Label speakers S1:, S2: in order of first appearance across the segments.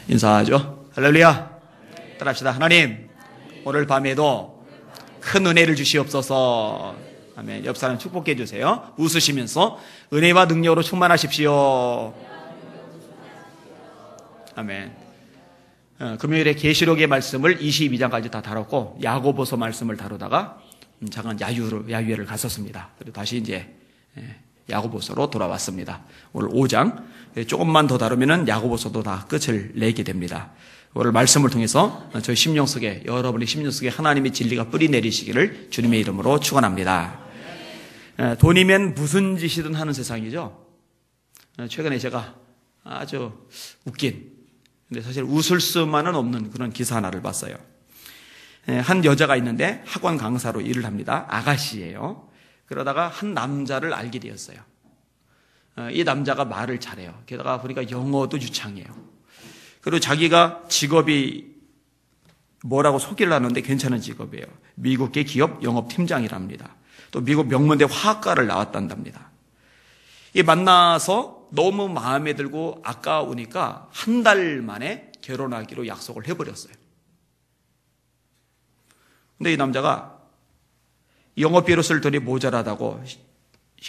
S1: 인사하죠. 할렐루야. 따라합시다. 하나님, 오늘 밤에도 큰 은혜를 주시옵소서. 아멘. 옆 사람 축복해 주세요. 웃으시면서 은혜와 능력으로 충만하십시오. 아멘. 금요일에 계시록의 말씀을 22장까지 다 다뤘고 야고보서 말씀을 다루다가 잠깐 야유회를 갔었습니다. 그리고 다시 이제 야고보서로 돌아왔습니다. 오늘 5장 조금만 더 다루면은 야고보서도 다 끝을 내게 됩니다. 오늘 말씀을 통해서 저희 심령 속에, 여러분의 심령 속에 하나님의 진리가 뿌리 내리시기를 주님의 이름으로 축원합니다. 돈이면 무슨 짓이든 하는 세상이죠. 최근에 제가 아주 웃긴, 근데 사실 웃을 수만은 없는 그런 기사 하나를 봤어요. 한 여자가 있는데 학원 강사로 일을 합니다. 아가씨예요. 그러다가 한 남자를 알게 되었어요. 이 남자가 말을 잘해요. 게다가 보니까 영어도 유창해요. 그리고 자기가 직업이 뭐라고 소개를 하는데 괜찮은 직업이에요. 미국계 기업 영업팀장이랍니다. 또 미국 명문대 화학과를 나왔단답니다. 이 만나서 너무 마음에 들고 아까우니까 한 달 만에 결혼하기로 약속을 해버렸어요. 근데 이 남자가 영업비로 쓸 돈이 모자라다고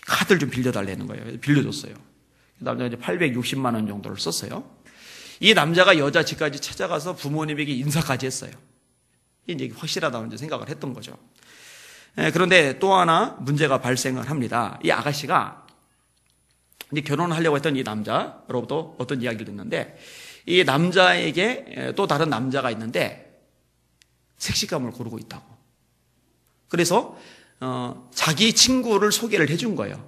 S1: 카드를 좀 빌려달라는 거예요. 빌려줬어요. 그 남자가 이제 860만 원 정도를 썼어요. 이 남자가 여자 집까지 찾아가서 부모님에게 인사까지 했어요. 이제 확실하다고 생각을 했던 거죠. 그런데 또 하나 문제가 발생을 합니다. 이 아가씨가 이제 결혼하려고 했던 이 남자로부터 어떤 이야기를 듣는데, 이 남자에게 또 다른 남자가 있는데 색시감을 고르고 있다고. 그래서 자기 친구를 소개를 해준 거예요.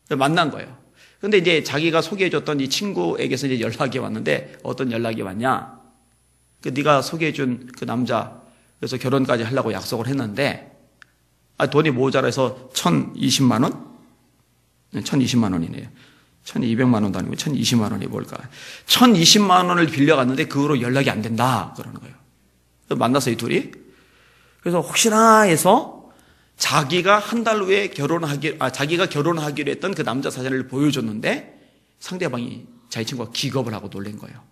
S1: 만난 거예요. 근데 이제 자기가 소개해줬던 이 친구에게서 이제 연락이 왔는데, 어떤 연락이 왔냐? 네가 소개해준 그 남자, 그래서 결혼까지 하려고 약속을 했는데, 돈이 모자라서 1,020만 원? 1,020만 원이네요. 1,200만 원도 아니고 1,020만 원이 뭘까? 1,020만 원을 빌려갔는데 그 후로 연락이 안 된다. 그러는 거예요. 그래서 만나서 이 둘이. 그래서 혹시나 해서 자기가 한 달 후에 자기가 결혼하기로 했던 그 남자 사진을 보여줬는데 상대방이 자기 친구가 기겁을 하고 놀란 거예요.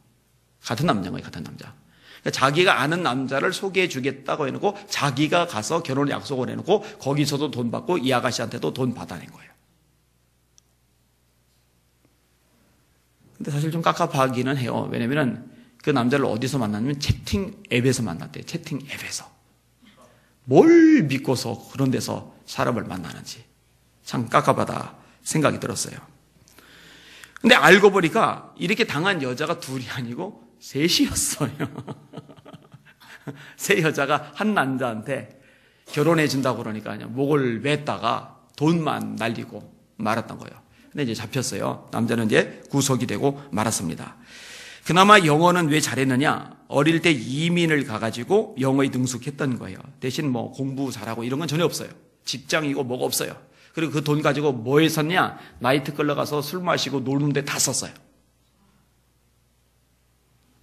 S1: 같은 남자인 거예요, 같은 남자. 그러니까 자기가 아는 남자를 소개해 주겠다고 해놓고 자기가 가서 결혼 약속을 해놓고 거기서도 돈 받고 이 아가씨한테도 돈 받아낸 거예요. 근데 사실 좀 깝깝하기는 해요. 왜냐면 그 남자를 어디서 만났냐면 채팅 앱에서 만났대요. 채팅 앱에서. 뭘 믿고서 그런 데서 사람을 만나는지 참 깝깝하다 생각이 들었어요. 근데 알고 보니까 이렇게 당한 여자가 둘이 아니고 셋이었어요. 세 여자가 한 남자한테 결혼해 준다고 그러니까 그냥 목을 맸다가 돈만 날리고 말았던 거예요. 근데 이제 잡혔어요. 남자는 이제 구속이 되고 말았습니다. 그나마 영어는 왜 잘했느냐? 어릴 때 이민을 가가지고 영어에 능숙했던 거예요. 대신 뭐 공부 잘하고 이런 건 전혀 없어요. 직장이고 뭐가 없어요. 그리고 그 돈 가지고 뭐 했었냐? 나이트클럽 가서 술 마시고 노는데 다 썼어요.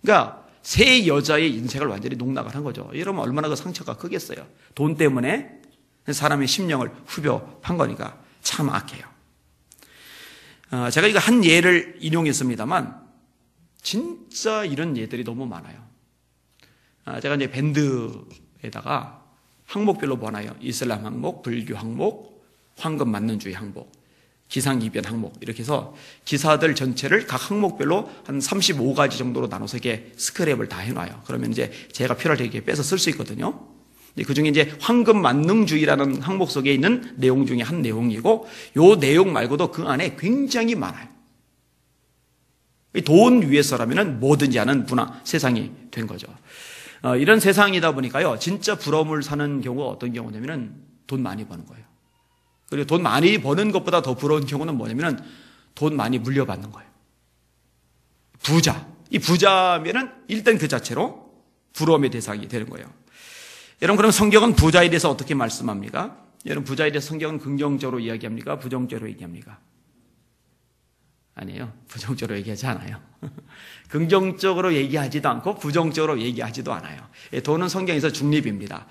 S1: 그러니까 세 여자의 인생을 완전히 농락을 한 거죠. 이러면 얼마나 그 상처가 크겠어요. 돈 때문에 사람의 심령을 후벼판 거니까 참 악해요. 제가 이거 한 예를 인용했습니다만 진짜 이런 예들이 너무 많아요. 제가 이제 밴드에다가 항목별로 보나요? 이슬람 항목, 불교 항목, 황금 만능주의 항목, 기상이변 항목, 이렇게 해서 기사들 전체를 각 항목별로 한 35가지 정도로 나눠서 이렇게 스크랩을 다 해놔요. 그러면 이제 제가 필요할 때 이렇게 빼서 쓸 수 있거든요. 그 중에 이제 황금 만능주의라는 항목 속에 있는 내용 중에 한 내용이고, 요 내용 말고도 그 안에 굉장히 많아요. 돈 위해서라면 뭐든지 하는 문화, 세상이 된 거죠. 이런 세상이다 보니까요, 진짜 부러움을 사는 경우가 어떤 경우냐면은 돈 많이 버는 거예요. 그리고 돈 많이 버는 것보다 더 부러운 경우는 뭐냐면은 돈 많이 물려받는 거예요. 부자. 이 부자면은 일단 그 자체로 부러움의 대상이 되는 거예요. 여러분, 그럼 성경은 부자에 대해서 어떻게 말씀합니까? 여러분, 부자에 대해서 성경은 긍정적으로 이야기합니까? 부정적으로 얘기합니까? 아니에요. 부정적으로 얘기하지 않아요. 긍정적으로 얘기하지도 않고 부정적으로 얘기하지도 않아요. 돈은 성경에서 중립입니다.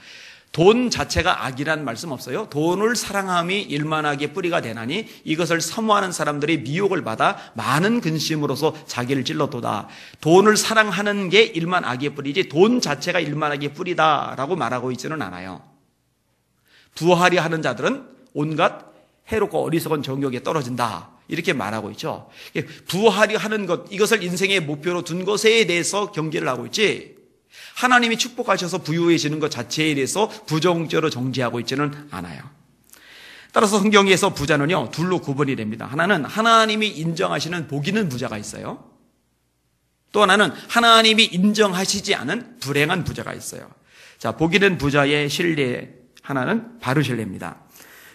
S1: 돈 자체가 악이란 말씀 없어요? 돈을 사랑함이 일만하게 뿌리가 되나니 이것을 사모하는 사람들이 미혹을 받아 많은 근심으로서 자기를 찔렀도다. 돈을 사랑하는 게 일만 악의 뿌리지 돈 자체가 일만하게 뿌리다라고 말하고 있지는 않아요. 부하리 하는 자들은 온갖 해롭고 어리석은 정욕에 떨어진다. 이렇게 말하고 있죠. 부하리 하는 것, 이것을 인생의 목표로 둔 것에 대해서 경계를 하고 있지, 하나님이 축복하셔서 부유해지는 것 자체에 대해서 부정적으로 정죄하고 있지는 않아요. 따라서 성경에서 부자는요, 둘로 구분이 됩니다. 하나는 하나님이 인정하시는 복 있는 부자가 있어요. 또 하나는 하나님이 인정하시지 않은 불행한 부자가 있어요. 자, 복 있는 부자의 신뢰 하나는 바르실레입니다.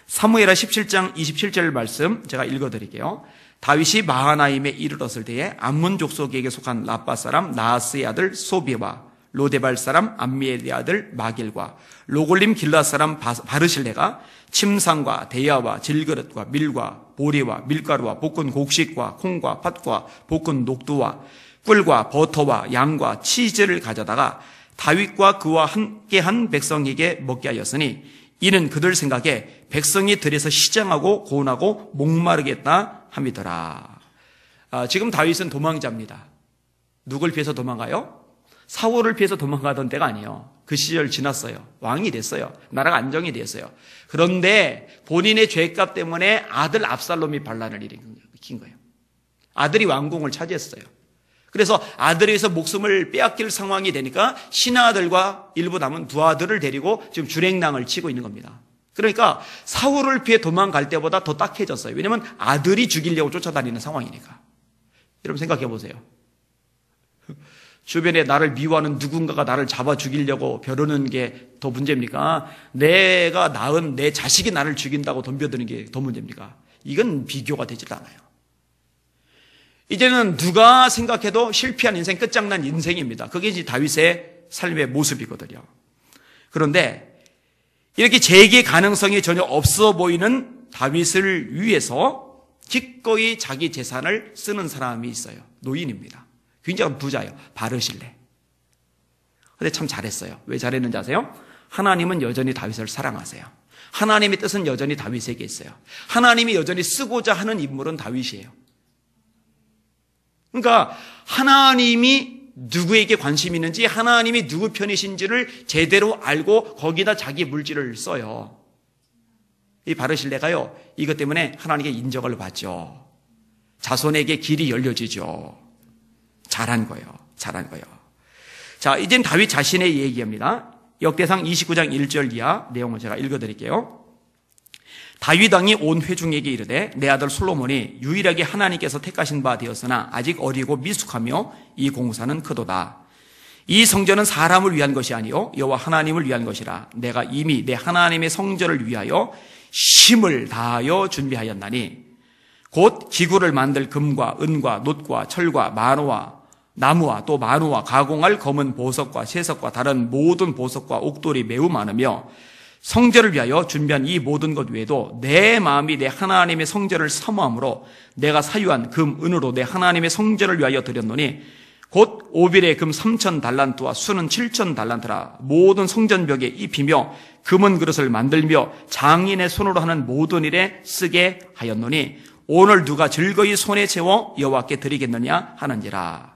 S1: 사무엘하 17장 27절 말씀 제가 읽어드릴게요. 다윗이 마하나임에 이르렀을 때에 암몬 족속에게 속한 라빠 사람 나하스의 아들 소비와 로데발 사람 암미엘의 아들 마길과 로골림 길라 사람 바르실레가 침상과 대야와 질그릇과 밀과 보리와 밀가루와 볶은 곡식과 콩과 팥과 볶은 녹두와 꿀과 버터와 양과 치즈를 가져다가 다윗과 그와 함께한 백성에게 먹게 하였으니 이는 그들 생각에 백성이 들에서 시장하고 고운하고 목마르겠다 함이더라. 지금 다윗은 도망자입니다. 누굴 피해서 도망가요? 사울을 피해서 도망가던 때가 아니에요. 그 시절 지났어요. 왕이 됐어요. 나라가 안정이 됐어요. 그런데 본인의 죄값 때문에 아들 압살롬이 반란을 일으킨 거예요. 아들이 왕궁을 차지했어요. 그래서 아들에서 목숨을 빼앗길 상황이 되니까 신하들과 일부 남은 두 아들을 데리고 지금 주랭랑을 치고 있는 겁니다. 그러니까 사울을 피해 도망갈 때보다 더 딱해졌어요. 왜냐하면 아들이 죽이려고 쫓아다니는 상황이니까. 여러분 생각해 보세요. 주변에 나를 미워하는 누군가가 나를 잡아 죽이려고 벼르는 게 더 문제입니까? 내가 낳은 내 자식이 나를 죽인다고 덤벼드는 게 더 문제입니까? 이건 비교가 되질 않아요. 이제는 누가 생각해도 실패한 인생, 끝장난 인생입니다. 그게 이제 다윗의 삶의 모습이거든요. 그런데 이렇게 재기 가능성이 전혀 없어 보이는 다윗을 위해서 기꺼이 자기 재산을 쓰는 사람이 있어요. 노인입니다. 굉장히 부자예요. 바르실레. 근데 참 잘했어요. 왜 잘했는지 아세요? 하나님은 여전히 다윗을 사랑하세요. 하나님의 뜻은 여전히 다윗에게 있어요. 하나님이 여전히 쓰고자 하는 인물은 다윗이에요. 그러니까 하나님이 누구에게 관심이 있는지, 하나님이 누구 편이신지를 제대로 알고 거기다 자기 물질을 써요. 이 바르실레가요, 이것 때문에 하나님께 인정을 받죠. 자손에게 길이 열려지죠. 잘한 거예요. 잘한 거예요. 자, 이젠 다윗 자신의 얘기입니다. 역대상 29장 1절 이하 내용을 제가 읽어드릴게요. 다윗 왕이 온 회중에게 이르되 내 아들 솔로몬이 유일하게 하나님께서 택하신 바 되었으나 아직 어리고 미숙하며 이 공사는 크도다. 이 성전은 사람을 위한 것이 아니요 여호와 하나님을 위한 것이라. 내가 이미 내 하나님의 성전을 위하여 힘을 다하여 준비하였나니 곧 기구를 만들 금과 은과 놋과 철과 만호와 나무와 또 만호와 가공할 검은 보석과 세석과 다른 모든 보석과 옥돌이 매우 많으며 성전을 위하여 준비한 이 모든 것 외에도 내 마음이 내 하나님의 성전을 사모함으로 내가 사유한 금, 은으로 내 하나님의 성전을 위하여 드렸노니 곧 오빌의 금 3,000 달란트와 수는 7,000 달란트라. 모든 성전벽에 입히며 금은 그릇을 만들며 장인의 손으로 하는 모든 일에 쓰게 하였노니 오늘 누가 즐거이 손에 채워 여호와께 드리겠느냐 하는지라.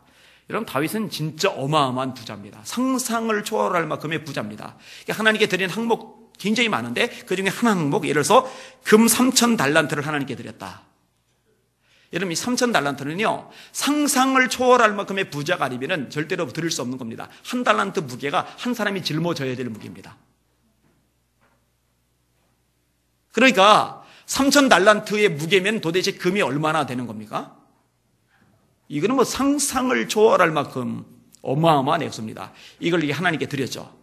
S1: 여러분, 다윗은 진짜 어마어마한 부자입니다. 상상을 초월할 만큼의 부자입니다. 하나님께 드린 항목 굉장히 많은데 그중에 한 항목, 예를 들어서 금 3,000 달란트를 하나님께 드렸다. 여러분, 이 3,000 달란트는요, 상상을 초월할 만큼의 부자가 아니면 절대로 드릴 수 없는 겁니다. 한 달란트 무게가 한 사람이 짊어져야 될 무게입니다. 그러니까 3,000 달란트의 무게면 도대체 금이 얼마나 되는 겁니까? 이거는 뭐 상상을 초월할 만큼 어마어마한 액수입니다. 이걸 하나님께 드렸죠.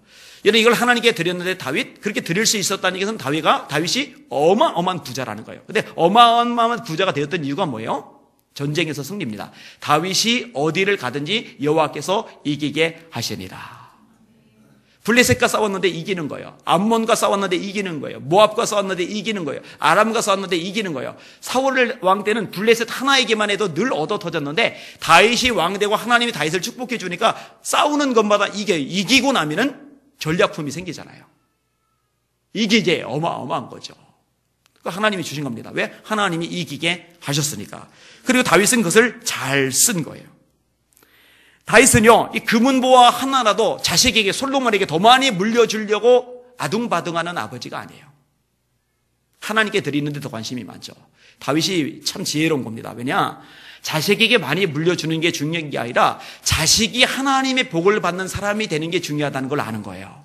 S1: 여러분, 이걸 하나님께 드렸는데 다윗, 그렇게 드릴 수 있었다는 것은 다윗이 어마어마한 부자라는 거예요. 근데 어마어마한 부자가 되었던 이유가 뭐예요? 전쟁에서 승리입니다. 다윗이 어디를 가든지 여호와께서 이기게 하시니라. 블레셋과 싸웠는데 이기는 거예요. 암몬과 싸웠는데 이기는 거예요. 모압과 싸웠는데 이기는 거예요. 아람과 싸웠는데 이기는 거예요. 사울 왕 때는 블레셋 하나에게만 해도 늘 얻어 터졌는데 다윗이 왕 되고 하나님이 다윗을 축복해 주니까 싸우는 것마다 이기고 나면은 전략품이 생기잖아요. 이게 어마어마한 거죠. 하나님이 주신 겁니다. 왜? 하나님이 이기게 하셨으니까. 그리고 다윗은 그것을 잘 쓴 거예요. 다윗은요, 이 금은보화 하나라도 자식에게, 솔로몬에게 더 많이 물려주려고 아둥바둥하는 아버지가 아니에요. 하나님께 드리는데 더 관심이 많죠. 다윗이 참 지혜로운 겁니다. 왜냐? 자식에게 많이 물려주는 게 중요한 게 아니라 자식이 하나님의 복을 받는 사람이 되는 게 중요하다는 걸 아는 거예요.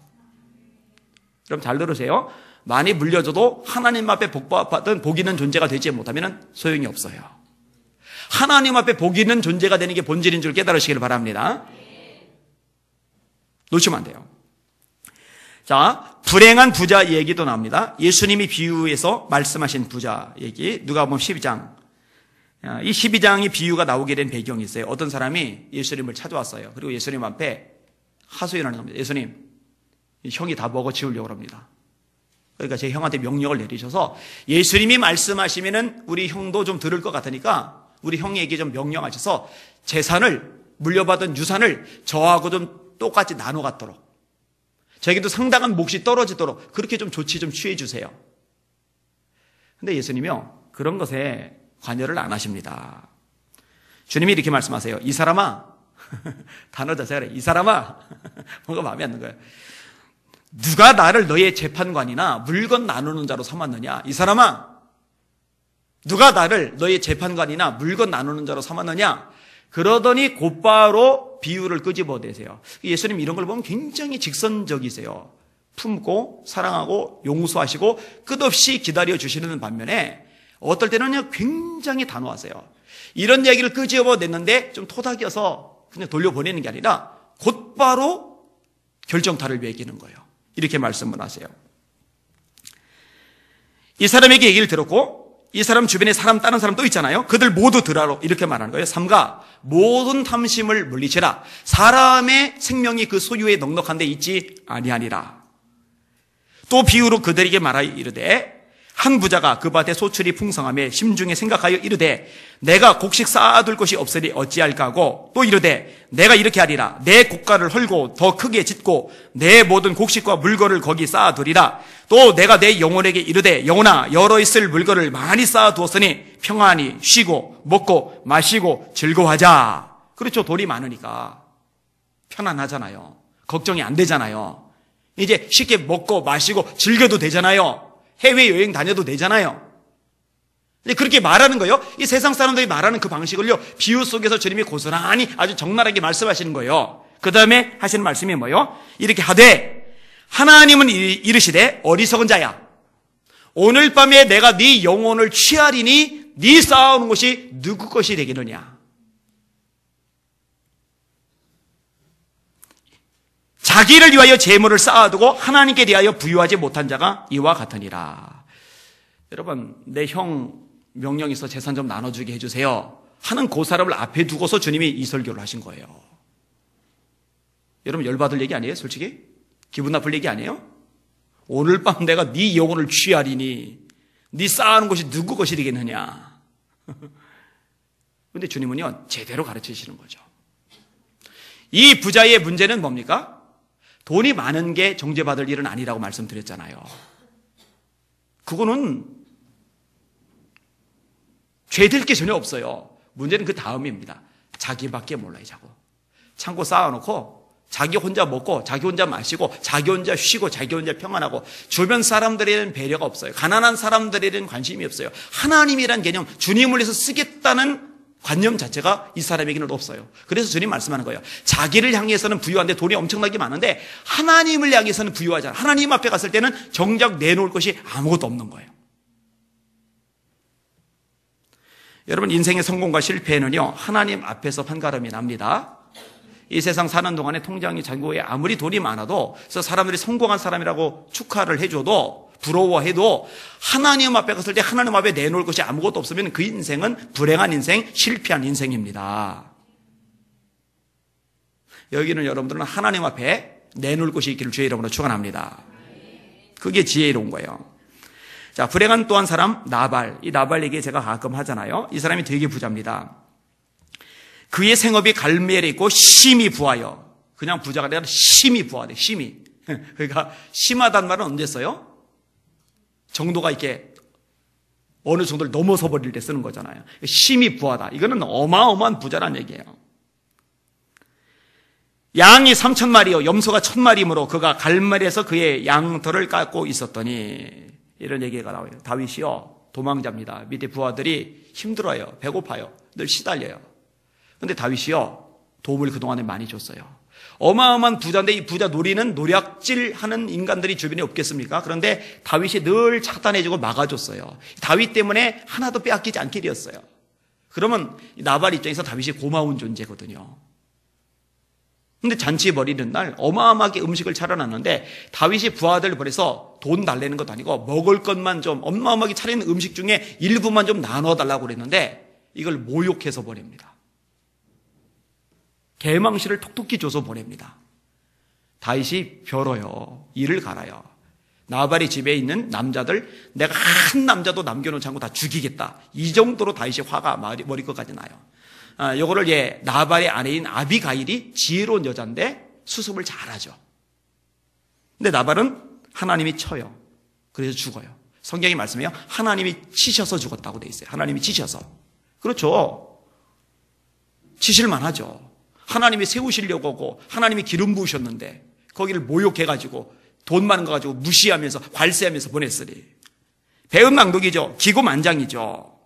S1: 그럼 잘 들으세요. 많이 물려줘도 하나님 앞에 복받은 복 있는 존재가 되지 못하면 소용이 없어요. 하나님 앞에 복 있는 존재가 되는 게 본질인 줄 깨달으시길 바랍니다. 놓치면 안 돼요. 자, 불행한 부자 얘기도 나옵니다. 예수님이 비유해서 말씀하신 부자 얘기, 누가복음 12장. 이 12장이 비유가 나오게 된 배경이 있어요. 어떤 사람이 예수님을 찾아왔어요. 그리고 예수님 앞에 하소연하는 겁니다. 예수님, 형이 다 먹어치우려고 합니다. 그러니까 제 형한테 명령을 내리셔서 예수님이 말씀하시면은 우리 형도 좀 들을 것 같으니까 우리 형에게 좀 명령하셔서 재산을, 물려받은 유산을 저하고 좀 똑같이 나눠 갖도록, 저에게도 상당한 몫이 떨어지도록 그렇게 좀 조치 좀 취해 주세요. 근데 예수님이요, 그런 것에 관여를 안 하십니다. 주님이 이렇게 말씀하세요. 이 사람아, 단어 자체가 이 사람아, 뭔가 마음에 안 드는 거예요. 누가 나를 너의 재판관이나 물건 나누는 자로 삼았느냐? 이 사람아, 누가 나를 너의 재판관이나 물건 나누는 자로 삼았느냐? 그러더니 곧바로 비유를 끄집어내세요. 예수님 이런 걸 보면 굉장히 직선적이세요. 품고 사랑하고 용서하시고 끝없이 기다려주시는 반면에 어떨 때는 굉장히 단호하세요. 이런 이야기를 끄집어냈는데 좀 토닥여서 그냥 돌려보내는 게 아니라 곧바로 결정타를 매기는 거예요. 이렇게 말씀을 하세요. 이 사람에게 얘기를 들었고 이 사람 주변에 다른 사람 또 있잖아요. 그들 모두 들으라고 이렇게 말하는 거예요. 삼가 모든 탐심을 물리치라. 사람의 생명이 그 소유에 넉넉한 데 있지 아니하니라. 또 비유로 그들에게 말하여 이르되 한 부자가 그 밭에 소출이 풍성하며 심중에 생각하여 이르되 내가 곡식 쌓아둘 곳이 없으니 어찌할까 하고 또 이르되 내가 이렇게 하리라. 내 곡간을 헐고 더 크게 짓고 내 모든 곡식과 물건을 거기 쌓아두리라. 또 내가 내 영혼에게 이르되 영혼아 여러 있을 물건을 많이 쌓아두었으니 평안히 쉬고 먹고 마시고 즐거워하자. 그렇죠. 돈이 많으니까 편안하잖아요. 걱정이 안 되잖아요. 이제 쉽게 먹고 마시고 즐겨도 되잖아요. 해외여행 다녀도 되잖아요. 그렇게 말하는 거예요. 이 세상 사람들이 말하는 그 방식을요, 비유 속에서 주님이 고스란히 아주 적나라하게 말씀하시는 거예요. 그 다음에 하시는 말씀이 뭐예요? 이렇게 하되 하나님은 이르시되 어리석은 자야, 오늘 밤에 내가 네 영혼을 취하리니 네 쌓아오는 것이 누구 것이 되겠느냐. 자기를 위하여 재물을 쌓아두고 하나님께 대하여 부유하지 못한 자가 이와 같으니라. 여러분, 내 형 명령 있어 재산 좀 나눠주게 해주세요 하는 그 사람을 앞에 두고서 주님이 이 설교를 하신 거예요. 여러분, 열받을 얘기 아니에요? 솔직히 기분 나쁠 얘기 아니에요? 오늘 밤 내가 네 영혼을 취하리니 네 쌓아놓은 것이 누구 것이 되겠느냐. 그런데 주님은요 제대로 가르치시는 거죠. 이 부자의 문제는 뭡니까? 돈이 많은 게 정죄받을 일은 아니라고 말씀드렸잖아요. 그거는 죄될 게 전혀 없어요. 문제는 그 다음입니다. 자기밖에 몰라요. 자꾸 창고 쌓아놓고 자기 혼자 먹고 자기 혼자 마시고 자기 혼자 쉬고 자기 혼자 평안하고 주변 사람들에는 배려가 없어요. 가난한 사람들에는 관심이 없어요. 하나님이란 개념, 주님을 위해서 쓰겠다는 관념 자체가 이 사람에게는 없어요. 그래서 주님 말씀하는 거예요. 자기를 향해서는 부유한데 돈이 엄청나게 많은데 하나님을 향해서는 부유하잖아요. 하나님 앞에 갔을 때는 정작 내놓을 것이 아무것도 없는 거예요. 여러분, 인생의 성공과 실패는요 하나님 앞에서 판가름이 납니다. 이 세상 사는 동안에 통장이 잔고에 아무리 돈이 많아도 그래서 사람들이 성공한 사람이라고 축하를 해줘도 부러워해도 하나님 앞에 갔을 때 하나님 앞에 내놓을 것이 아무것도 없으면 그 인생은 불행한 인생, 실패한 인생입니다. 여기는 여러분들은 하나님 앞에 내놓을 것이 있기를 주의 이름으로 축원합니다. 그게 지혜로운 거예요. 자, 불행한 또 한 사람 나발. 이 나발 얘기 제가 가끔 하잖아요. 이 사람이 되게 부자입니다. 그의 생업이 갈멜에 있고 심히 부하여, 그냥 부자가 아니라 심히 부하대. 심히. 그러니까 심하단 말은 언제 써요? 정도가 이렇게 어느 정도를 넘어서 버릴 때 쓰는 거잖아요. 심히 부하다. 이거는 어마어마한 부자란 얘기예요. 양이 3,000마리요, 염소가 1,000마리이므로 그가 갈멜에서 그의 양털을 깎고 있었더니, 이런 얘기가 나와요. 다윗이요, 도망자입니다. 밑에 부하들이 힘들어요, 배고파요, 늘 시달려요. 근데 다윗이요, 도움을 그동안에 많이 줬어요. 어마어마한 부자인데 이 부자 노리는 노략질하는 인간들이 주변에 없겠습니까? 그런데 다윗이 늘 차단해주고 막아줬어요. 다윗 때문에 하나도 빼앗기지 않게 되었어요. 그러면 나발 입장에서 다윗이 고마운 존재거든요. 근데 잔치 벌이는 날 어마어마하게 음식을 차려놨는데 다윗이 부하들 보내서 돈 달래는 것도 아니고 먹을 것만 좀 어마어마하게 차리는 음식 중에 일부만 좀 나눠달라고 그랬는데 이걸 모욕해서 보냅니다. 개망시를 톡톡히 줘서 보냅니다. 다윗이 벼러요, 이를 갈아요. 나발이 집에 있는 남자들 내가 한 남자도 남겨놓지 않고 다 죽이겠다. 이 정도로 다윗이 화가 머리끝까지 나요. 요거를 나발의 아내인 아비가일이 지혜로운 여자인데 수습을 잘하죠. 근데 나발은 하나님이 쳐요. 그래서 죽어요. 성경이 말씀해요. 하나님이 치셔서 죽었다고 돼 있어요. 하나님이 치셔서. 그렇죠. 치실만 하죠. 하나님이 세우시려고 하고 하나님이 기름 부으셨는데 거기를 모욕해가지고 돈 많은 거 가지고 무시하면서 관세하면서 보냈으니 배은망덕이죠. 기고만장이죠.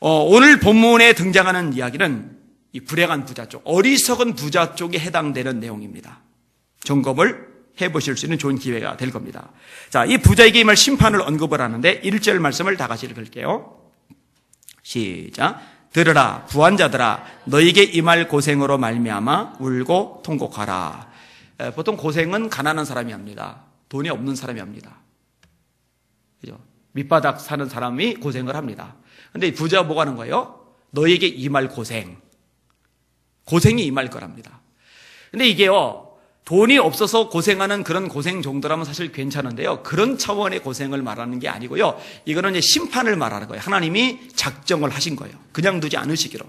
S1: 오늘 본문에 등장하는 이야기는 이 불행한 부자 쪽, 어리석은 부자 쪽에 해당되는 내용입니다. 점검을 해보실 수 있는 좋은 기회가 될 겁니다. 자, 이 부자에게 임할 심판을 언급을 하는데 1절 말씀을 다 같이 읽을게요. 시작. 들으라 부한자들아 너에게 임할 고생으로 말미암아 울고 통곡하라. 보통 고생은 가난한 사람이 합니다. 돈이 없는 사람이 합니다. 그죠? 밑바닥 사는 사람이 고생을 합니다. 근데 부자가 뭐가 하는 거예요? 너에게 임할 고생이 임할 거랍니다. 근데 이게요, 돈이 없어서 고생하는 그런 고생 정도라면 사실 괜찮은데요, 그런 차원의 고생을 말하는 게 아니고요, 이거는 이제 심판을 말하는 거예요. 하나님이 작정을 하신 거예요. 그냥 두지 않으시기로.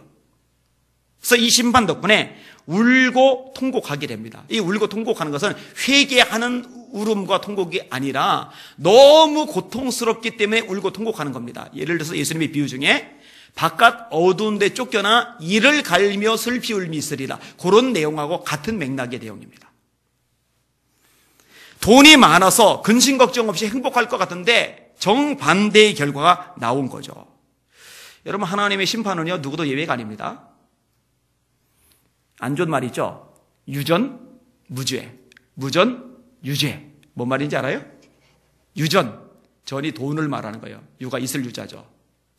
S1: 그래서 이 심판 덕분에 울고 통곡하게 됩니다. 이 울고 통곡하는 것은 회개하는 울음과 통곡이 아니라 너무 고통스럽기 때문에 울고 통곡하는 겁니다. 예를 들어서 예수님의 비유 중에 바깥 어두운 데 쫓겨나 이를 갈며 슬피 울미 있으리라, 그런 내용하고 같은 맥락의 내용입니다. 돈이 많아서 근심 걱정 없이 행복할 것 같은데 정반대의 결과가 나온 거죠. 여러분, 하나님의 심판은요, 누구도 예외가 아닙니다. 안 좋은 말 있죠? 유전, 무죄. 무전, 유죄. 뭔 말인지 알아요? 유전, 전이 돈을 말하는 거예요. 유가 있을 유자죠.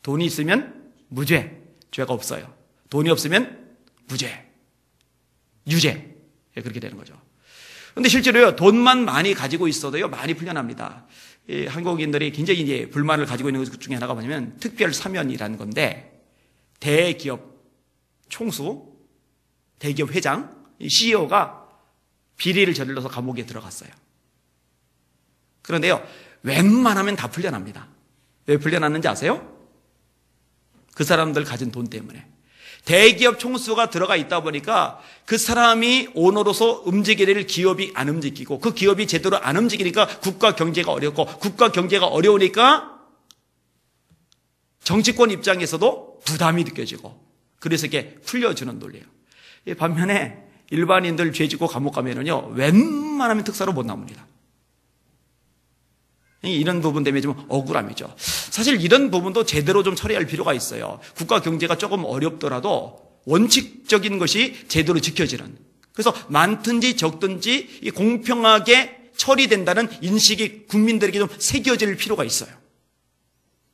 S1: 돈이 있으면 무죄, 죄가 없어요. 돈이 없으면 무죄, 유죄. 그렇게 되는 거죠. 근데 실제로요, 돈만 많이 가지고 있어도요, 많이 풀려납니다. 한국인들이 굉장히 이제 불만을 가지고 있는 것 중에 하나가 뭐냐면 특별 사면이라는 건데, 대기업 총수, 대기업 회장, CEO가 비리를 저질러서 감옥에 들어갔어요. 그런데요, 웬만하면 다 풀려납니다. 왜 풀려났는지 아세요? 그 사람들 가진 돈 때문에. 대기업 총수가 들어가 있다 보니까 그 사람이 오너로서 움직여야 될 기업이 안 움직이고, 그 기업이 제대로 안 움직이니까 국가 경제가 어렵고, 국가 경제가 어려우니까 정치권 입장에서도 부담이 느껴지고, 그래서 이게 풀려주는 논리예요. 반면에 일반인들 죄 짓고 감옥 가면은요, 웬만하면 특사로 못 나옵니다. 이런 부분 때문에 좀 억울함이죠. 사실 이런 부분도 제대로 좀 처리할 필요가 있어요. 국가 경제가 조금 어렵더라도 원칙적인 것이 제대로 지켜지는, 그래서 많든지 적든지 공평하게 처리된다는 인식이 국민들에게 좀 새겨질 필요가 있어요.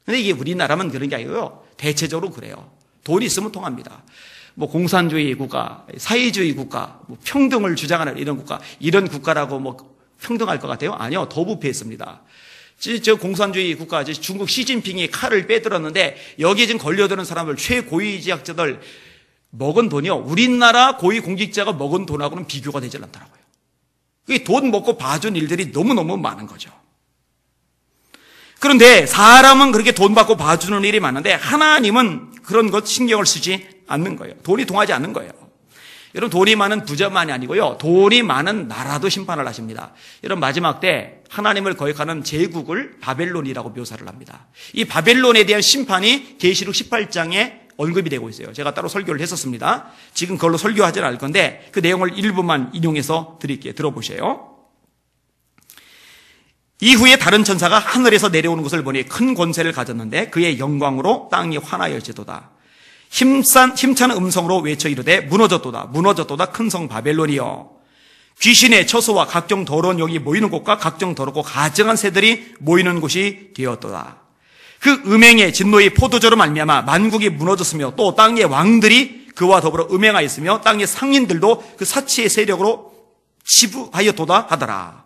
S1: 근데 이게 우리나라만 그런 게 아니고요, 대체적으로 그래요. 돈이 있으면 통합니다. 뭐 공산주의 국가, 사회주의 국가, 뭐 평등을 주장하는 이런 국가, 이런 국가라고 뭐 평등할 것 같아요? 아니요, 더 부패했습니다. 저 공산주의 국가, 중국 시진핑이 칼을 빼들었는데 여기에 지금 걸려드는 사람들, 최고위직자들 먹은 돈이요, 우리나라 고위공직자가 먹은 돈하고는 비교가 되질 않더라고요. 그게 돈 먹고 봐준 일들이 너무너무 많은 거죠. 그런데 사람은 그렇게 돈 받고 봐주는 일이 많은데 하나님은 그런 것 신경을 쓰지 않는 거예요. 돈이 통하지 않는 거예요. 여러분, 돈이 많은 부자만이 아니고요, 돈이 많은 나라도 심판을 하십니다. 여러분, 마지막 때 하나님을 거역하는 제국을 바벨론이라고 묘사를 합니다. 이 바벨론에 대한 심판이 계시록 18장에 언급이 되고 있어요. 제가 따로 설교를 했었습니다. 지금 그걸로 설교하지는 않을 건데 그 내용을 일부만 인용해서 드릴게요. 들어보세요. 이후에 다른 천사가 하늘에서 내려오는 것을 보니 큰 권세를 가졌는데 그의 영광으로 땅이 환하여지도다. 힘찬 음성으로 외쳐 이르되 무너졌도다 무너졌도다 큰 성 바벨론이여, 귀신의 처소와 각종 더러운 영이 모이는 곳과 각종 더럽고 가증한 새들이 모이는 곳이 되었도다. 그 음행의 진노의 포도주로 말미암아 만국이 무너졌으며 또 땅의 왕들이 그와 더불어 음행하였으며 땅의 상인들도 그 사치의 세력으로 치부하였도다 하더라.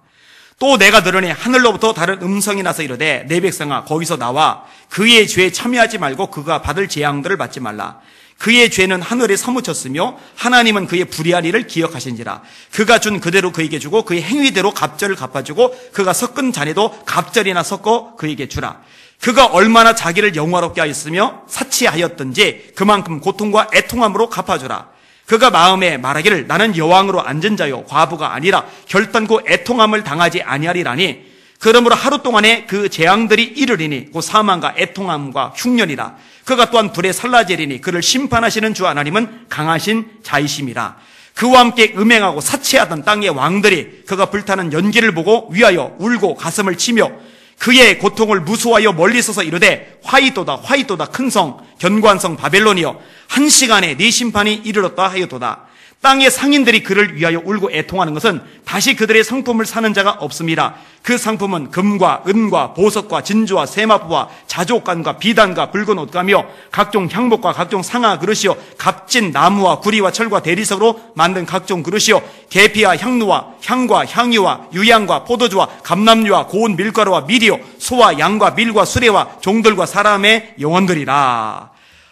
S1: 또 내가 들으니 하늘로부터 다른 음성이 나서 이르되 내 백성아 거기서 나와 그의 죄에 참여하지 말고 그가 받을 재앙들을 받지 말라. 그의 죄는 하늘에 사무쳤으며 하나님은 그의 불의한 일을 기억하신지라. 그가 준 그대로 그에게 주고 그의 행위대로 갑절을 갚아주고 그가 섞은 잔에도 갑절이나 섞어 그에게 주라. 그가 얼마나 자기를 영화롭게 하였으며 사치하였던지 그만큼 고통과 애통함으로 갚아주라. 그가 마음에 말하기를 나는 여왕으로 앉은 자요 과부가 아니라 결단코 애통함을 당하지 아니하리라니. 그러므로 하루 동안에 그 재앙들이 이르리니 그 사망과 애통함과 흉년이라. 그가 또한 불에 살라지리니 그를 심판하시는 주 하나님은 강하신 자이심이라. 그와 함께 음행하고 사치하던 땅의 왕들이 그가 불타는 연기를 보고 위하여 울고 가슴을 치며 그의 고통을 무수하여 멀리 서서 이르되 화이도다 화이도다 큰 성 견고한 바벨론이여, 한 시간에 네 심판이 이르렀다 하였도다. 땅의 상인들이 그를 위하여 울고 애통하는 것은 다시 그들의 상품을 사는 자가 없음이라. 그 상품은 금과 은과 보석과 진주와 세마포와 자족간과 비단과 붉은 옷가며 각종 향목과 각종 상아 그릇이요 값진 나무와 구리와 철과 대리석으로 만든 각종 그릇이요 계피와 향루와 향과 향유와 유향과 포도주와 감람류와 고운 밀가루와 밀이요 소와 양과 밀과 수레와 종들과 사람의 영혼들이라.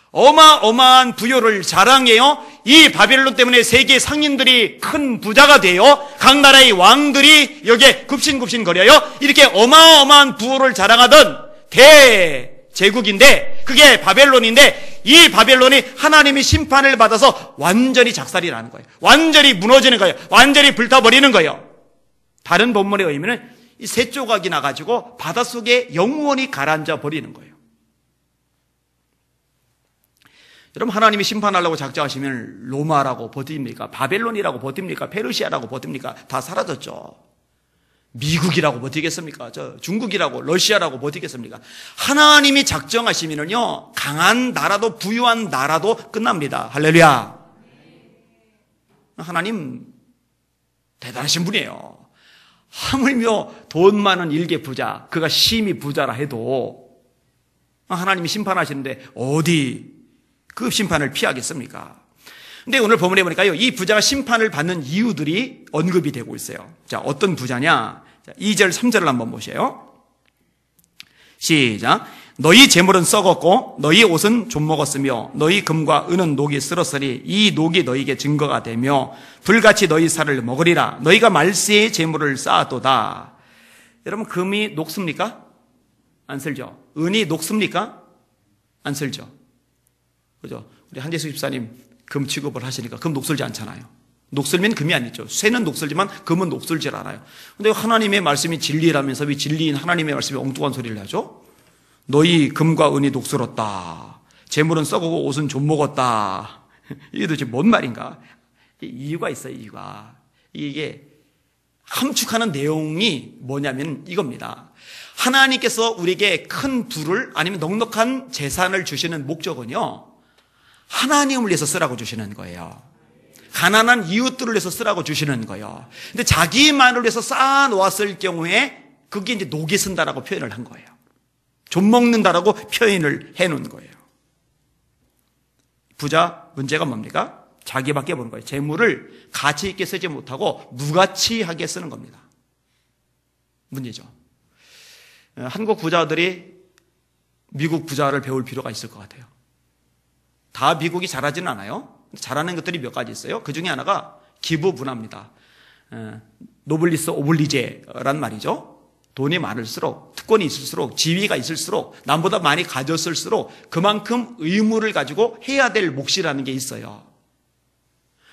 S1: 어마어마한 부요를 자랑해요. 이 바벨론 때문에 세계 상인들이 큰 부자가 돼요. 각 나라의 왕들이 여기에 굽신굽신 거려요. 이렇게 어마어마한 부를 자랑하던 대제국인데 그게 바벨론인데, 이 바벨론이 하나님의 심판을 받아서 완전히 작살이 나는 거예요. 완전히 무너지는 거예요. 완전히 불타버리는 거예요. 다른 본문에 의하면 이 새 조각이 나가지고 바닷속에 영원히 가라앉아 버리는 거예요. 여러분, 하나님이 심판하려고 작정하시면 로마라고 버팁니까? 바벨론이라고 버팁니까? 페르시아라고 버팁니까? 다 사라졌죠. 미국이라고 버티겠습니까? 중국이라고, 러시아라고 버티겠습니까? 하나님이 작정하시면요, 강한 나라도 부유한 나라도 끝납니다. 할렐루야. 하나님 대단하신 분이에요. 하물며 돈 많은 일개 부자, 그가 심히 부자라 해도 하나님이 심판하시는데 어디 그 심판을 피하겠습니까? 근데 오늘 본문에 보니까요, 이 부자가 심판을 받는 이유들이 언급이 되고 있어요. 자, 어떤 부자냐? 자, 2절, 3절을 한번 보세요. 시작. 너희 재물은 썩었고 너희 옷은 좀먹었으며 너희 금과 은은 녹이 쓸었으니 이 녹이 너희에게 증거가 되며 불같이 너희 살을 먹으리라. 너희가 말세의 재물을 쌓았도다. 여러분, 금이 녹습니까? 안 쓸죠. 은이 녹습니까? 안 쓸죠. 그죠? 우리 한재수 집사님 금 취급을 하시니까 금 녹슬지 않잖아요. 녹슬면 금이 아니죠. 쇠는 녹슬지만 금은 녹슬질 않아요. 근데 하나님의 말씀이 진리라면서 왜 진리인 하나님의 말씀이 엉뚱한 소리를 하죠? 너희 금과 은이 녹슬었다. 재물은 썩고 옷은 좀 먹었다. 이게 도대체 뭔 말인가? 이유가 있어요, 이유가. 이게 함축하는 내용이 뭐냐면 이겁니다. 하나님께서 우리에게 큰 부를 아니면 넉넉한 재산을 주시는 목적은요, 하나님을 위해서 쓰라고 주시는 거예요. 가난한 이웃들을 위해서 쓰라고 주시는 거예요. 근데 자기만을 위해서 쌓아놓았을 경우에 그게 이제 녹이 쓴다라고 표현을 한 거예요. 좀 먹는다라고 표현을 해놓은 거예요. 부자 문제가 뭡니까? 자기밖에 보는 거예요. 재물을 가치 있게 쓰지 못하고 무가치하게 쓰는 겁니다. 문제죠. 한국 부자들이 미국 부자를 배울 필요가 있을 것 같아요. 다 미국이 잘하지는 않아요. 잘하는 것들이 몇 가지 있어요. 그 중에 하나가 기부 문화입니다. 노블리스 오블리제란 말이죠. 돈이 많을수록, 특권이 있을수록, 지위가 있을수록, 남보다 많이 가졌을수록 그만큼 의무를 가지고 해야 될 몫이라는 게 있어요.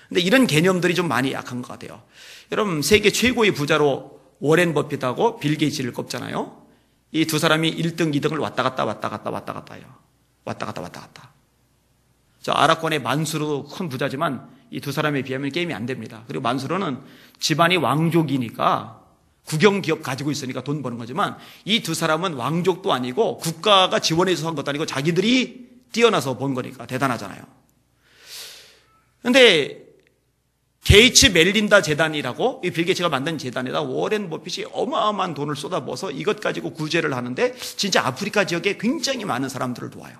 S1: 근데 이런 개념들이 좀 많이 약한 것 같아요. 여러분, 세계 최고의 부자로 워렌 버핏하고 빌 게이츠를 꼽잖아요. 이 두 사람이 1등, 2등을 왔다 갔다 해요. 왔다 갔다. 저 아랍권의 만수르도 큰 부자지만 이 두 사람에 비하면 게임이 안 됩니다. 그리고 만수르는 집안이 왕족이니까 국영기업 가지고 있으니까 돈 버는 거지만 이 두 사람은 왕족도 아니고 국가가 지원해서 한 것도 아니고 자기들이 뛰어나서 번 거니까 대단하잖아요. 그런데 게이츠 멜린다 재단이라고 이 빌 게이츠가 만든 재단에다 워렌 버핏이 어마어마한 돈을 쏟아부어서 이것 가지고 구제를 하는데 진짜 아프리카 지역에 굉장히 많은 사람들을 도와요.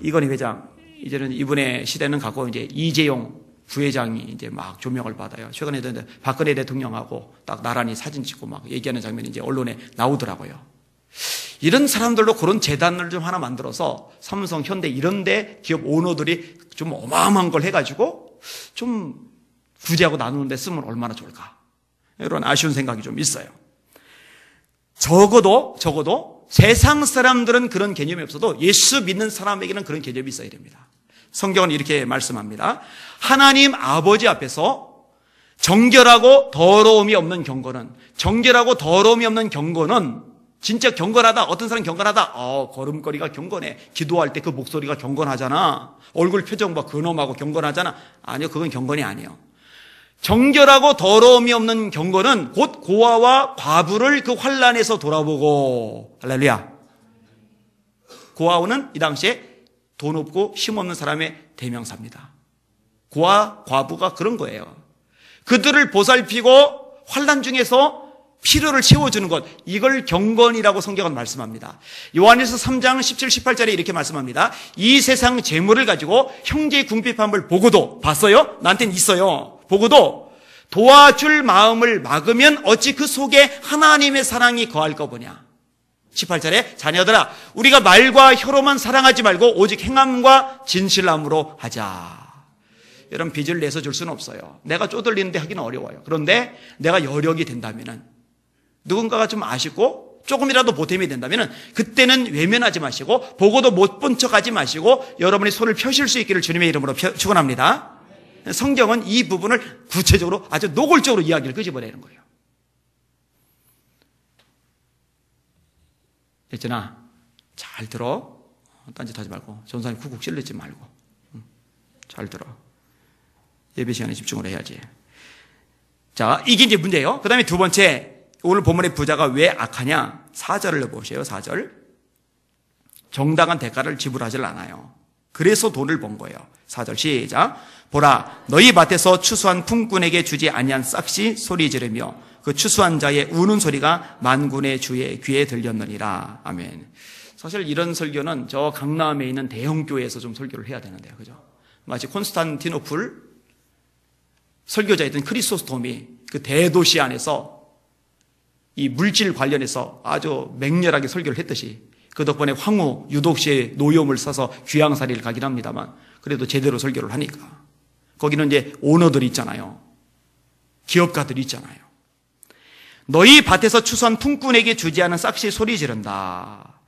S1: 이건희 회장, 이제는 이분의 시대는 갖고 이제 이재용 부회장이 이제 막 조명을 받아요. 최근에도 이제 박근혜 대통령하고 딱 나란히 사진 찍고 막 얘기하는 장면이 이제 언론에 나오더라고요. 이런 사람들도 그런 재단을 좀 하나 만들어서 삼성, 현대 이런 데 기업 오너들이 좀 어마어마한 걸 해가지고 좀 구제하고 나누는 데 쓰면 얼마나 좋을까. 이런 아쉬운 생각이 좀 있어요. 적어도 세상 사람들은 그런 개념이 없어도 예수 믿는 사람에게는 그런 개념이 있어야 됩니다. 성경은 이렇게 말씀합니다. 하나님 아버지 앞에서 정결하고 더러움이 없는 경건은 진짜 경건하다. 어떤 사람 경건하다. 걸음걸이가 경건해. 기도할 때 그 목소리가 경건하잖아. 얼굴 표정 봐. 근엄하고 경건하잖아. 아니요. 그건 경건이 아니에요. 정결하고 더러움이 없는 경건은 곧 고아와 과부를 그 환난에서 돌아보고. 할렐루야. 고아는 이 당시에 돈 없고 힘 없는 사람의 대명사입니다. 고아, 과부가 그런 거예요. 그들을 보살피고 환난 중에서 필요를 채워주는 것, 이걸 경건이라고 성경은 말씀합니다. 요한일서 3장 17, 18절에 이렇게 말씀합니다. 이 세상 재물을 가지고 형제의 궁핍함을 보고도, 봤어요? 나한테는 있어요. 보고도 도와줄 마음을 막으면 어찌 그 속에 하나님의 사랑이 거할 거보냐. 18절에 자녀들아, 우리가 말과 혀로만 사랑하지 말고 오직 행함과 진실함으로 하자. 여러분, 빚을 내서 줄 수는 없어요. 내가 쪼들리는데 하기는 어려워요. 그런데 내가 여력이 된다면은, 누군가가 좀 아쉽고 조금이라도 보탬이 된다면 그때는 외면하지 마시고 보고도 못 본 척하지 마시고 여러분이 손을 펴실 수 있기를 주님의 이름으로 축원합니다. 성경은 이 부분을 구체적으로 아주 노골적으로 이야기를 끄집어내는 거예요. 예전아, 잘 들어. 딴짓하지 말고 전사님 쿡쿡 찔리지 말고 잘 들어. 예배 시간에 집중을 해야지. 자, 이게 이제 문제예요. 그 다음에 두 번째, 오늘 본문의 부자가 왜 악하냐? 4절을 보세요. 4절. 정당한 대가를 지불하지 않아요. 그래서 돈을 번 거예요. 4절 시작. 보라, 너희 밭에서 추수한 품꾼에게 주지 아니한 싹시 소리 지르며 그 추수한 자의 우는 소리가 만군의 주의 귀에 들렸느니라. 아멘. 사실 이런 설교는 저 강남에 있는 대형 교회에서 좀 설교를 해야 되는데요. 그죠? 마치 콘스탄티노플 설교자였던 크리소스톰이 그 대도시 안에서 이 물질 관련해서 아주 맹렬하게 설교를 했듯이 그 덕분에 황후 유독시의 노염을 사서 귀양살이를 가긴 합니다만 그래도 제대로 설교를 하니까 거기는 이제 오너들이 있잖아요. 기업가들이 있잖아요. 너희 밭에서 추수한 품꾼에게 주지 않은 싹시 소리 지른다.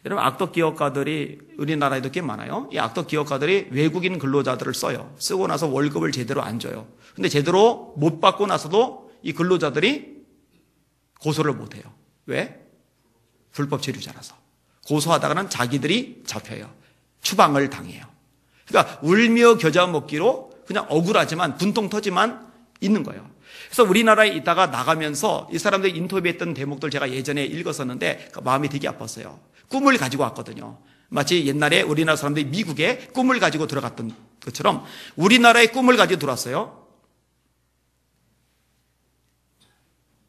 S1: 여러분, 악덕 기업가들이 우리나라에도 꽤 많아요. 이 악덕 기업가들이 외국인 근로자들을 써요. 쓰고 나서 월급을 제대로 안 줘요. 근데 제대로 못 받고 나서도 이 근로자들이 고소를 못 해요. 왜? 불법 체류자라서. 고소하다가는 자기들이 잡혀요. 추방을 당해요. 그러니까 울며 겨자 먹기로 그냥 억울하지만 분통 터지만 있는 거예요. 그래서 우리나라에 있다가 나가면서 이 사람들이 인터뷰했던 대목들 제가 예전에 읽었었는데 마음이 되게 아팠어요. 꿈을 가지고 왔거든요. 마치 옛날에 우리나라 사람들이 미국에 꿈을 가지고 들어갔던 것처럼 우리나라에 꿈을 가지고 들어왔어요.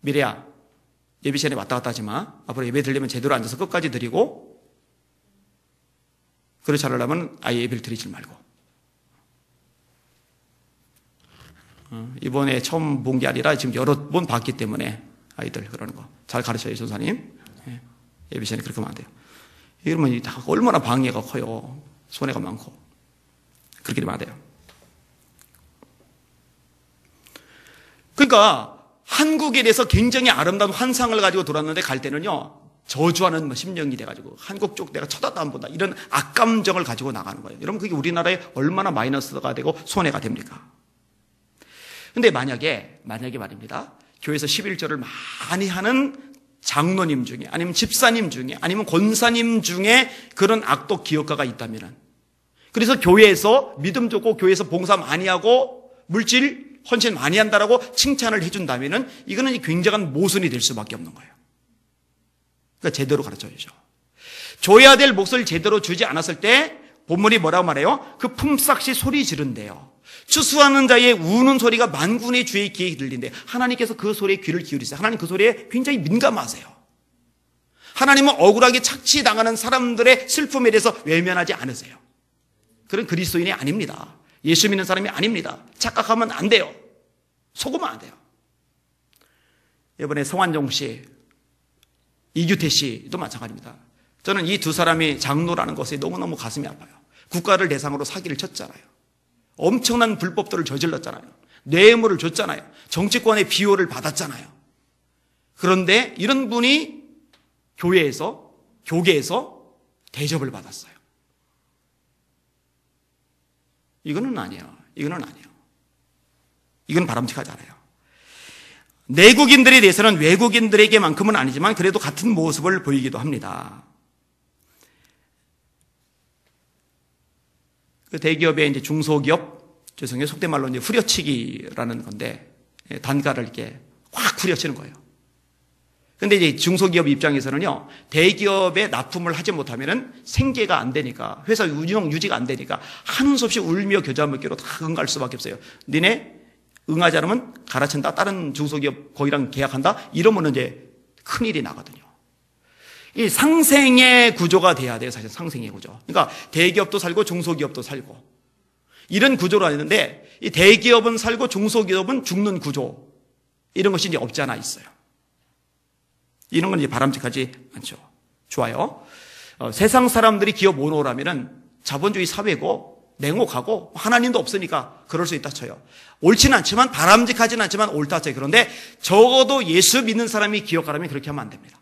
S1: 미래야, 예배 시간에 왔다 갔다 하지 마. 앞으로 예배 드리면 제대로 앉아서 끝까지 드리고, 그렇지 않으려면 아예 예배를 드리지 말고. 이번에 처음 본 게 아니라 지금 여러 번 봤기 때문에 아이들 그러는 거 잘 가르쳐요, 전사님. 예배 시간에 그렇게 하면 안 돼요. 이러면 얼마나 방해가 커요. 손해가 많고. 그렇게 되면 안 돼요. 그러니까 한국에 대해서 굉장히 아름다운 환상을 가지고 돌았는데 갈 때는요, 저주하는 뭐 심령이 돼가지고 한국 쪽 내가 쳐다도 안 본다 이런 악감정을 가지고 나가는 거예요. 여러분 그게 우리나라에 얼마나 마이너스가 되고 손해가 됩니까? 근데 만약에 말입니다. 교회에서 11조를 많이 하는 장로님 중에 아니면 집사님 중에 아니면 권사님 중에 그런 악독 기업가가 있다면은, 그래서 교회에서 믿음 좋고 교회에서 봉사 많이 하고 물질 헌신 많이 한다라고 칭찬을 해준다면은 이거는 굉장한 모순이 될 수밖에 없는 거예요. 그러니까 제대로 가르쳐야죠. 줘야 될 몫을 제대로 주지 않았을 때 본문이 뭐라고 말해요? 그 품삯이 소리 지른대요. 추수하는 자의 우는 소리가 만군의 주의 귀에 들린대. 하나님께서 그 소리에 귀를 기울이세요. 하나님 그 소리에 굉장히 민감하세요. 하나님은 억울하게 착취당하는 사람들의 슬픔에 대해서 외면하지 않으세요. 그런 그리스도인이 아닙니다. 예수 믿는 사람이 아닙니다. 착각하면 안 돼요. 속으면 안 돼요. 이번에 성환종 씨, 이규태 씨도 마찬가지입니다. 저는 이 두 사람이 장로라는 것에 너무너무 가슴이 아파요. 국가를 대상으로 사기를 쳤잖아요. 엄청난 불법들을 저질렀잖아요. 뇌물을 줬잖아요. 정치권의 비호를 받았잖아요. 그런데 이런 분이 교계에서 대접을 받았어요. 이거는 아니에요. 이건 바람직하지 않아요. 내국인들에 대해서는 외국인들에게만큼은 아니지만 그래도 같은 모습을 보이기도 합니다. 그 대기업의 이제 중소기업, 속된 말로 이제 후려치기라는 건데, 단가를 이렇게 확 후려치는 거예요. 근데 이제 중소기업 입장에서는요, 대기업에 납품을 하지 못하면은 생계가 안 되니까, 회사 운영 유지가 안 되니까 하는 수 없이 울며 겨자 먹기로 다 응할 수밖에 없어요. 니네 응하지 않으면 갈아친다, 다른 중소기업 거기랑 계약한다, 이러면 이제 큰일이 나거든요. 이 상생의 구조가 돼야 돼요, 사실 상생의 구조. 그러니까 대기업도 살고 중소기업도 살고 이런 구조로 하는데, 이 대기업은 살고 중소기업은 죽는 구조, 이런 것이 이제 없지 않아 있어요. 이런 건 이제 바람직하지 않죠. 좋아요. 세상 사람들이 기업 오너라면은 자본주의 사회고 냉혹하고 하나님도 없으니까 그럴 수 있다 쳐요. 옳지는 않지만, 바람직하지는 않지만 옳다 쳐요. 그런데 적어도 예수 믿는 사람이 기업가라면 그렇게 하면 안 됩니다.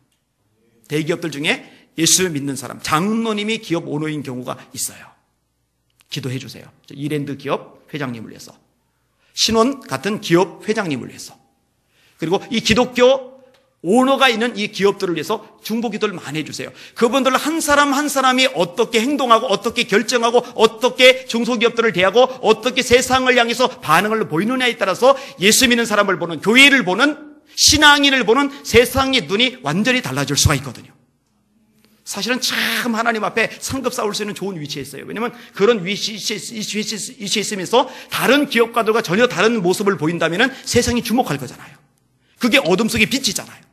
S1: 대기업들 중에 예수 믿는 사람, 장로님이 기업 오너인 경우가 있어요. 기도해 주세요. 이랜드 기업 회장님을 위해서, 신원 같은 기업 회장님을 위해서, 그리고 이 기독교 오너가 있는 이 기업들을 위해서 중보기도를 많이 해주세요. 그분들 한 사람 한 사람이 어떻게 행동하고 어떻게 결정하고 어떻게 중소기업들을 대하고 어떻게 세상을 향해서 반응을 보이느냐에 따라서 예수 믿는 사람을 보는, 교회를 보는, 신앙인을 보는 세상의 눈이 완전히 달라질 수가 있거든요. 사실은 참 하나님 앞에 상급 쌓을 수 있는 좋은 위치에 있어요. 왜냐하면 그런 위치에 있으면서 다른 기업가들과 전혀 다른 모습을 보인다면 세상이 주목할 거잖아요. 그게 어둠 속의 빛이잖아요.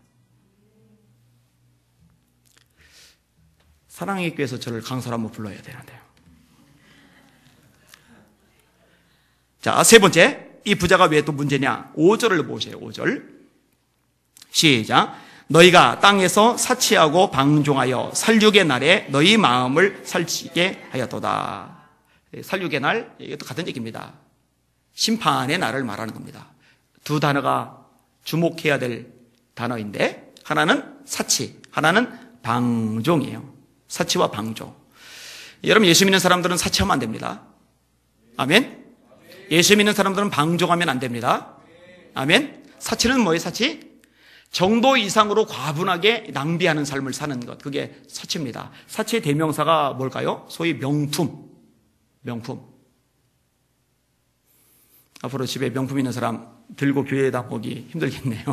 S1: 사랑의 교회에서 저를 강사로 한번 불러야 되는데요. 자, 세 번째, 이 부자가 왜 또 문제냐? 5절을 보세요. 5절 시작. 너희가 땅에서 사치하고 방종하여 살육의 날에 너희 마음을 살찌게 하였도다. 살육의 날, 이것도 같은 얘기입니다. 심판의 날을 말하는 겁니다. 두 단어가 주목해야 될 단어인데, 하나는 사치, 하나는 방종이에요. 사치와 방종. 여러분, 예수 믿는 사람들은 사치하면 안 됩니다. 아멘. 예수 믿는 사람들은 방종하면 안 됩니다. 아멘. 사치는 뭐예요? 사치? 정도 이상으로 과분하게 낭비하는 삶을 사는 것, 그게 사치입니다. 사치의 대명사가 뭘까요? 소위 명품. 앞으로 집에 명품 있는 사람 들고 교회에다 보기 힘들겠네요.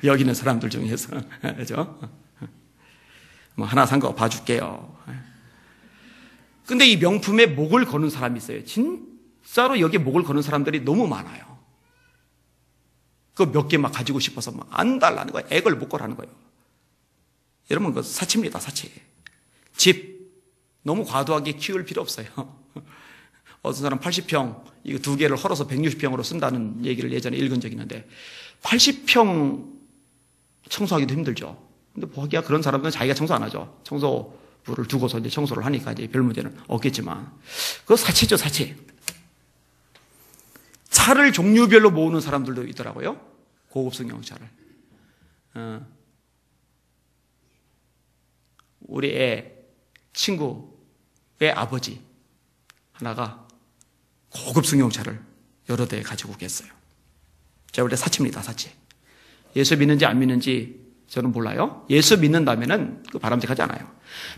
S1: 여기 있는 사람들 중에서. 그죠? 뭐 하나 산 거 봐줄게요. 근데 이 명품에 목을 거는 사람이 있어요. 진짜로 여기에 목을 거는 사람들이 너무 많아요. 그거 몇 개 막 가지고 싶어서 막 안 달라는 거예요. 액을 못 거라는 거예요. 여러분, 그거 사치입니다, 사치. 집 너무 과도하게 키울 필요 없어요. 어떤 사람 80평, 이거 두 개를 헐어서 160평으로 쓴다는 얘기를 예전에 읽은 적이 있는데, 80평 청소하기도 힘들죠. 근데 보기야 그런 사람들은 자기가 청소 안 하죠. 청소부를 두고서 이제 청소를 하니까 이제 별 문제는 없겠지만, 그거 사치죠, 사치. 차를 종류별로 모으는 사람들도 있더라고요. 고급 승용차를. 우리 애 친구의 아버지 하나가 고급 승용차를 여러 대 가지고 계셨어요. 제가 볼 때 사치입니다, 사치. 예수 믿는지 안 믿는지 저는 몰라요. 예수 믿는다면은 바람직하지 않아요.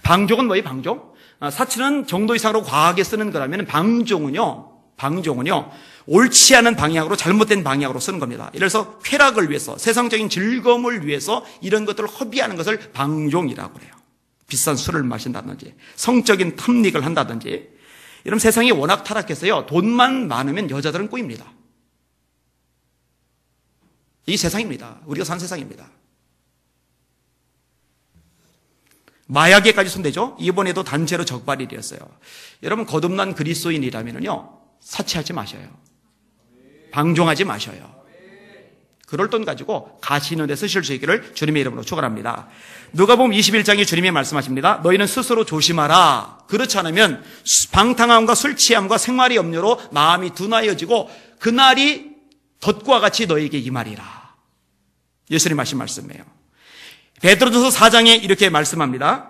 S1: 방종은 뭐예요, 방종? 사치는 정도 이상으로 과하게 쓰는 거라면 방종은요, 옳지 않은 방향으로 잘못된 방향으로 쓰는 겁니다. 예를 들어서 쾌락을 위해서, 세상적인 즐거움을 위해서 이런 것들을 허비하는 것을 방종이라고 해요. 비싼 술을 마신다든지 성적인 탐닉을 한다든지. 이런 세상이 워낙 타락해서요, 돈만 많으면 여자들은 꼬입니다. 이 세상입니다. 우리가 산 세상입니다. 마약에까지 손대죠. 이번에도 단체로 적발이 되었어요. 여러분, 거듭난 그리스도인이라면요, 사치하지 마셔요. 방종하지 마셔요. 그럴 돈 가지고 가시는 데 쓰실 수 있기를 주님의 이름으로 축원합니다. 누가복음 21장에 주님이 말씀하십니다. 너희는 스스로 조심하라. 그렇지 않으면 방탕함과 술 취함과 생활의 염려로 마음이 둔하여지고 그날이 덫과 같이 너희에게 임하리라. 예수님 하신 말씀이에요. 베드로전서 4장에 이렇게 말씀합니다.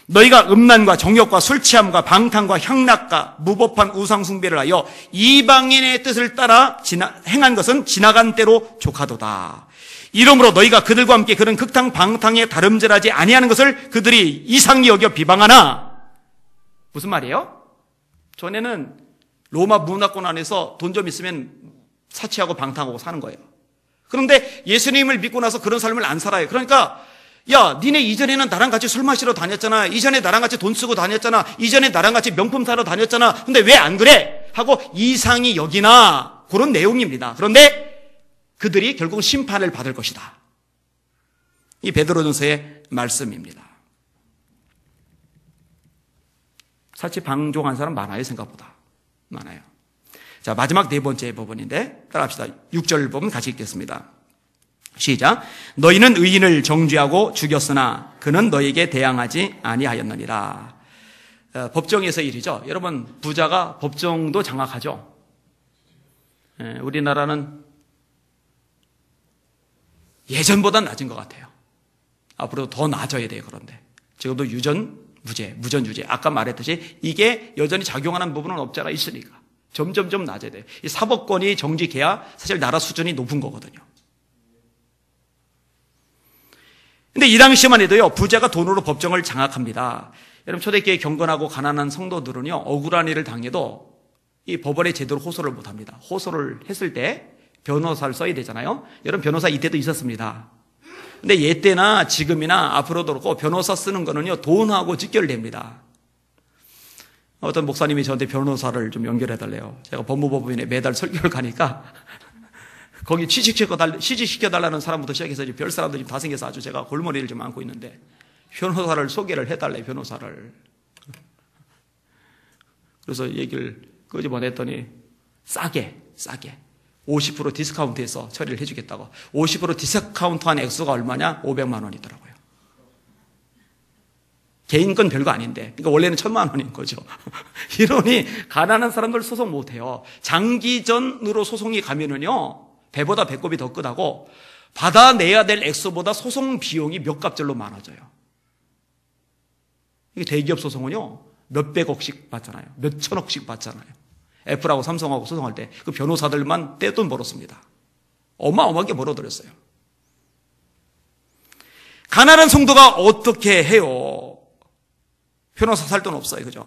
S1: 너희가 음란과 정욕과 술 취함과 방탕과 향락과 무법한 우상 숭배를 하여 이방인의 뜻을 따라 행한 것은 지나간 때로 족하도다. 이러므로 너희가 그들과 함께 그런 극탕 방탕에 다름질하지 아니하는 것을 그들이 이상히 여겨 비방하나. 무슨 말이에요? 전에는 로마 문화권 안에서 돈 좀 있으면 사치하고 방탕하고 사는 거예요. 그런데 예수님을 믿고 나서 그런 삶을 안 살아요. 그러니까 야, 니네 이전에는 나랑 같이 술 마시러 다녔잖아. 이전에 나랑 같이 돈 쓰고 다녔잖아. 이전에 나랑 같이 명품 사러 다녔잖아. 근데 왜 안 그래? 하고 이상히 여기나. 그런 내용입니다. 그런데 그들이 결국 심판을 받을 것이다. 이 베드로전서의 말씀입니다. 사치 방종한 사람 많아요, 생각보다. 많아요. 자, 마지막 네 번째 부분인데 따라합시다. 6절 부분 같이 읽겠습니다. 시작. 너희는 의인을 정죄하고 죽였으나 그는 너희에게 대항하지 아니하였느니라. 법정에서 일이죠. 여러분, 부자가 법정도 장악하죠. 우리나라는 예전보다 낮은 것 같아요. 앞으로 더 나아져야 돼요. 그런데 지금도 유전, 무전, 유죄. 아까 말했듯이 이게 여전히 작용하는 부분은 없자가 있으니까 점점점 낮아야 돼요. 이 사법권이 정직해야 사실 나라 수준이 높은 거거든요. 근데 이 당시만 해도요, 부자가 돈으로 법정을 장악합니다. 여러분, 초대교회 경건하고 가난한 성도들은요, 억울한 일을 당해도 이 법원에 제대로 호소를 못 합니다. 호소를 했을 때 변호사를 써야 되잖아요. 여러분, 변호사 이때도 있었습니다. 근데 예때나 지금이나 앞으로도 그렇고 변호사 쓰는 거는요, 돈하고 직결됩니다. 어떤 목사님이 저한테 변호사를 좀 연결해달래요. 제가 법무법인에 매달 설교를 가니까 거기 취직시켜달라는 사람부터 시작해서 별 사람들이 다 생겨서 아주 제가 골머리를 좀 안고 있는데 변호사를 소개를 해달래, 변호사를. 그래서 얘기를 끄집어냈더니 싸게 50% 디스카운트해서 처리를 해주겠다고. 50% 디스카운트한 액수가 얼마냐? 500만 원이더라고요. 개인 건 별거 아닌데, 그러니까 원래는 1,000만 원인 거죠. 이러니 가난한 사람들 소송 못해요. 장기전으로 소송이 가면은요, 배보다 배꼽이 더 끄다고 받아내야 될 액수보다 소송 비용이 몇 값절로 많아져요. 이게 대기업 소송은요, 몇백억씩 받잖아요. 몇천억씩 받잖아요. 애플하고 삼성하고 소송할 때 그 변호사들만 떼돈 벌었습니다. 어마어마하게 벌어들였어요. 가난한 성도가 어떻게 해요? 변호사 살 돈 없어요. 그죠?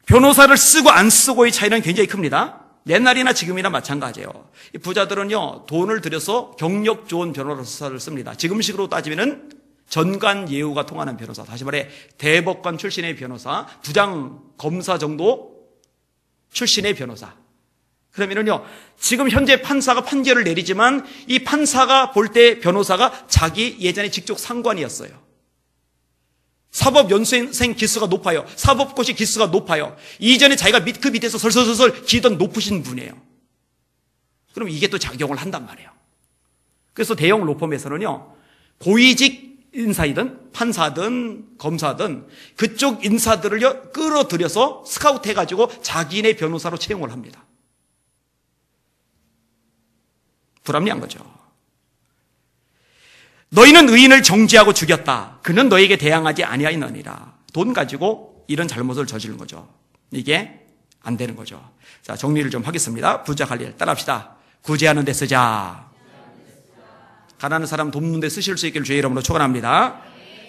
S1: 변호사를 쓰고 안 쓰고의 차이는 굉장히 큽니다. 옛날이나 지금이나 마찬가지예요. 이 부자들은요, 돈을 들여서 경력 좋은 변호사를 씁니다. 지금식으로 따지면은 전관 예우가 통하는 변호사, 다시 말해 대법관 출신의 변호사, 부장 검사 정도 출신의 변호사. 그러면은요, 지금 현재 판사가 판결을 내리지만 이 판사가 볼 때 변호사가 자기 예전에 직속 상관이었어요. 사법연수생 기수가 높아요. 사법고시 기수가 높아요. 이전에 자기가 그 밑에서 설설설설 기던 높으신 분이에요. 그럼 이게 또 작용을 한단 말이에요. 그래서 대형 로펌에서는요, 고위직 인사이든 판사든 검사든 그쪽 인사들을 끌어들여서 스카우트 해가지고 자기네 변호사로 채용을 합니다. 불합리한 거죠. 너희는 의인을 정죄하고 죽였다. 그는 너에게 대항하지 아니하였느니라. 돈 가지고 이런 잘못을 저지른 거죠. 이게 안 되는 거죠. 자, 정리를 좀 하겠습니다. 부자할 일 따라합시다. 구제하는 데 쓰자. 가난한 사람 돕는 데 쓰실 수 있기를 주의 이름으로 축원합니다.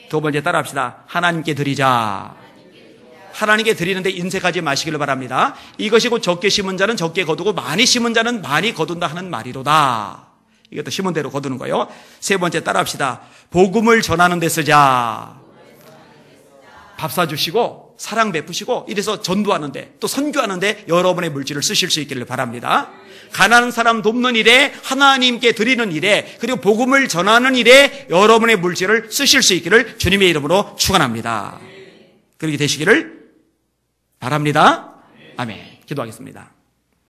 S1: 두 번째 따라합시다. 하나님께 드리자. 하나님께 드리는데 인색하지 마시기를 바랍니다. 이것이 곧 적게 심은 자는 적게 거두고 많이 심은 자는 많이 거둔다 하는 말이로다. 이것도 심은 대로 거두는 거예요. 세 번째 따라합시다. 복음을 전하는 데 쓰자. 밥 사주시고 사랑 베푸시고 이래서 전도하는데 또 선교하는데 여러분의 물질을 쓰실 수 있기를 바랍니다. 가난한 사람 돕는 일에, 하나님께 드리는 일에, 그리고 복음을 전하는 일에 여러분의 물질을 쓰실 수 있기를 주님의 이름으로 축원합니다. 그렇게 되시기를 바랍니다. 아멘. 기도하겠습니다.